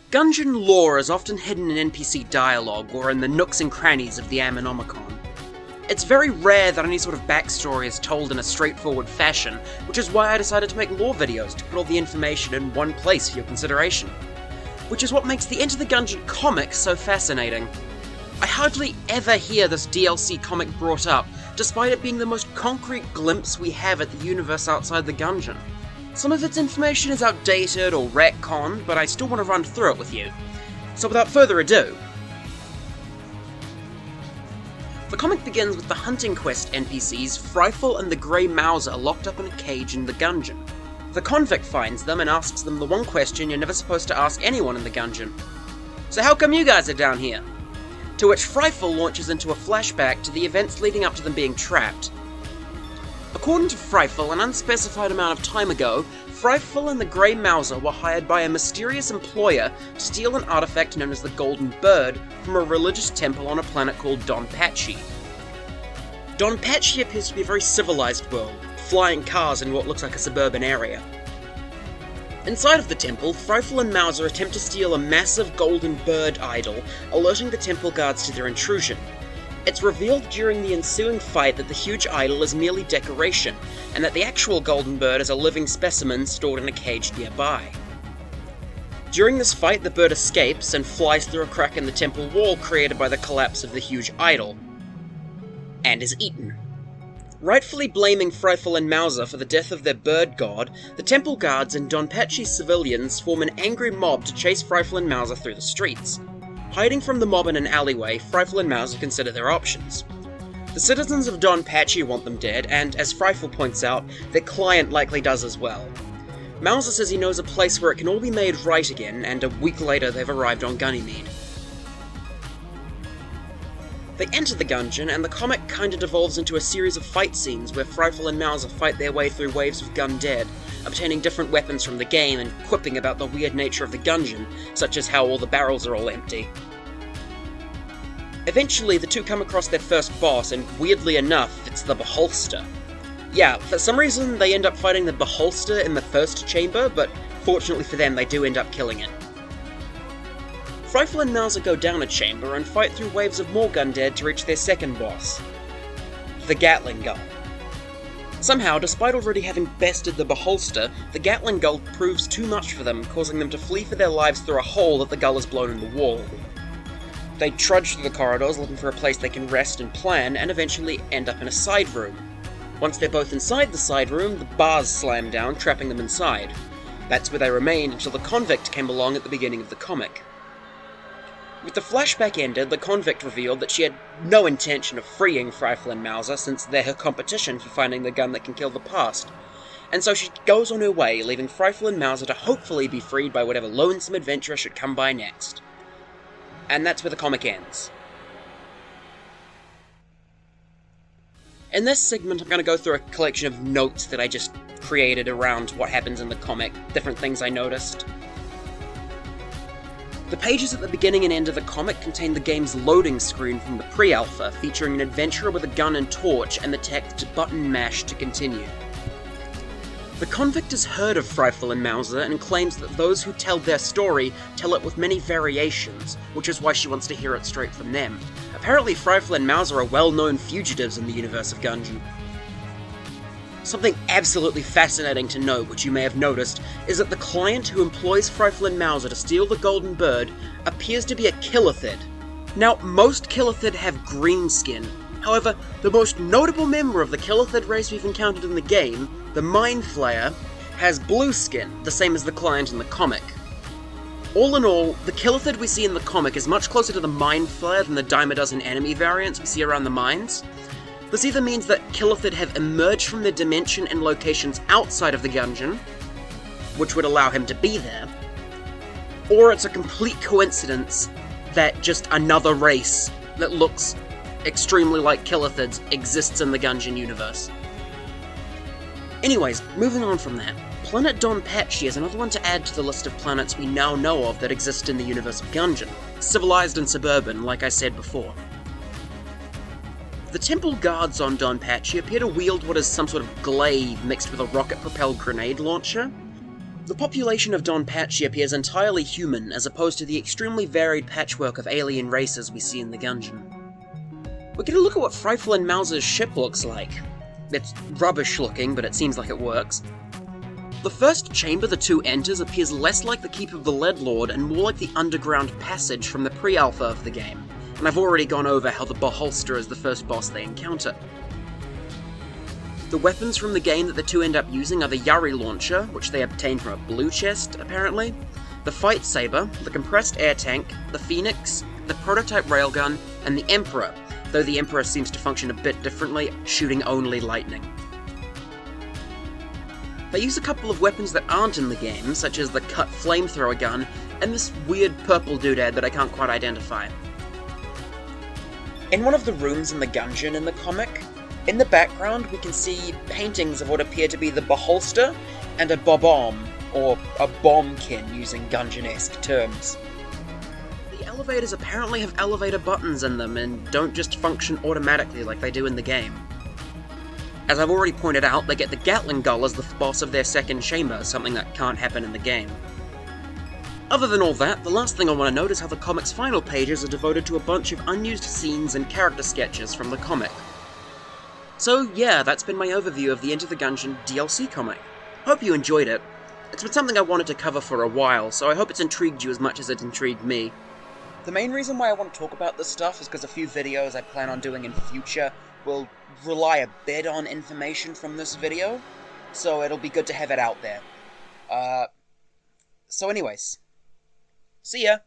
Gungeon lore is often hidden in NPC dialogue or in the nooks and crannies of the Ammonomicon. It's very rare that any sort of backstory is told in a straightforward fashion, which is why I decided to make lore videos to put all the information in one place for your consideration. Which is what makes the Enter the Gungeon comic so fascinating. I hardly ever hear this DLC comic brought up, despite it being the most concrete glimpse we have at the universe outside the Gungeon. Some of its information is outdated or retconned, but I still want to run through it with you. So without further ado, the comic begins with the hunting quest NPCs Freifel and the Grey Mouser locked up in a cage in the Gungeon. The convict finds them and asks them the one question you're never supposed to ask anyone in the Gungeon. So how come you guys are down here? To which Freifel launches into a flashback to the events leading up to them being trapped. According to Freifel, an unspecified amount of time ago, Freifel and the Grey Mouser were hired by a mysterious employer to steal an artifact known as the Golden Bird from a religious temple on a planet called Donpachi. Donpachi appears to be a very civilized world, flying cars in what looks like a suburban area. Inside of the temple, Freifel and Mouser attempt to steal a massive Golden Bird idol, alerting the temple guards to their intrusion. It's revealed during the ensuing fight that the huge idol is merely decoration, and that the actual Golden Bird is a living specimen stored in a cage nearby. During this fight, the bird escapes and flies through a crack in the temple wall created by the collapse of the huge idol, and is eaten. Rightfully blaming Freifel and Mouser for the death of their bird god, the temple guards and Donpachi civilians form an angry mob to chase Freifel and Mouser through the streets. Hiding from the mob in an alleyway, Freifel and Mouser consider their options. The citizens of Donpachi want them dead, and as Freifel points out, their client likely does as well. Mouser says he knows a place where it can all be made right again, and a week later they've arrived on Ganymede. They enter the Gungeon, and the comic kinda devolves into a series of fight scenes where Freifel and Mouser fight their way through waves of gundead, obtaining different weapons from the game and quipping about the weird nature of the Gungeon, such as how all the barrels are all empty. Eventually, the two come across their first boss, and weirdly enough, it's the Beholster. Yeah, for some reason they end up fighting the Beholster in the first chamber, but fortunately for them, they do end up killing it. Freifel and Mouser go down a chamber and fight through waves of more gundead to reach their second boss, the Gatling Gull. Somehow, despite already having bested the Beholster, the Gatling Gull proves too much for them, causing them to flee for their lives through a hole that the gull has blown in the wall. They trudge through the corridors looking for a place they can rest and plan, and eventually end up in a side room. Once they're both inside the side room, the bars slam down, trapping them inside. That's where they remained until the convict came along at the beginning of the comic. With the flashback ended, the convict revealed that she had no intention of freeing Freifel and Mouser, since they're her competition for finding the gun that can kill the past. And so she goes on her way, leaving Freifel and Mouser to hopefully be freed by whatever lonesome adventurer should come by next. And that's where the comic ends. In this segment, I'm going to go through a collection of notes that I just created around what happens in the comic, different things I noticed. The pages at the beginning and end of the comic contain the game's loading screen from the pre-alpha, featuring an adventurer with a gun and torch and the text "button mash to continue." The convict has heard of Freifel and Mouser and claims that those who tell their story tell it with many variations, which is why she wants to hear it straight from them. Apparently Freifel and Mouser are well-known fugitives in the universe of Gungeon. Something absolutely fascinating to note, which you may have noticed, is that the client who employs Freifel and Mouser to steal the Golden Bird appears to be a Kilithid. Now, most Kilithid have green skin. However, the most notable member of the Kilithid race we've encountered in the game, the Mind Flayer, has blue skin, the same as the client in the comic. All in all, the Kilithid we see in the comic is much closer to the Mind Flayer than the dime a dozen enemy variants we see around the mines. This either means that Kilithid have emerged from their dimension in locations outside of the Gungeon, which would allow him to be there, or it's a complete coincidence that just another race that looks extremely like Kilithids exists in the Gungeon universe. Anyways, moving on from that, planet Donpachi is another one to add to the list of planets we now know of that exist in the universe of Gungeon, civilized and suburban, like I said before. The temple guards on Donpachi appear to wield what is some sort of glaive mixed with a rocket-propelled grenade launcher. The population of Don Patchy appears entirely human, as opposed to the extremely varied patchwork of alien races we see in the Gungeon. We get a look at what Frightful and Mauser's ship looks like. It's rubbish looking, but it seems like it works. The first chamber the two enters appears less like the Keep of the Lead Lord and more like the underground passage from the pre-alpha of the game, and I've already gone over how the Beholster is the first boss they encounter. The weapons from the game that the two end up using are the Yari launcher, which they obtain from a blue chest, apparently, the Fight Saber, the compressed air tank, the Phoenix, the prototype railgun, and the Emperor, though the Emperor seems to function a bit differently, shooting only lightning. They use a couple of weapons that aren't in the game, such as the cut flamethrower gun, and this weird purple doodad that I can't quite identify. In one of the rooms in the Gungeon in the comic, in the background we can see paintings of what appear to be the Beholster and a Bob-omb, or a bombkin using Gungeon-esque terms. The elevators apparently have elevator buttons in them and don't just function automatically like they do in the game. As I've already pointed out, they get the Gatling Gull as the boss of their second chamber, something that can't happen in the game. Other than all that, the last thing I want to note is how the comic's final pages are devoted to a bunch of unused scenes and character sketches from the comic. So yeah, that's been my overview of the Enter the Gungeon DLC comic. Hope you enjoyed it. It's been something I wanted to cover for a while, so I hope it's intrigued you as much as it intrigued me. The main reason why I want to talk about this stuff is because a few videos I plan on doing in future will rely a bit on information from this video, so it'll be good to have it out there. So anyways, see ya!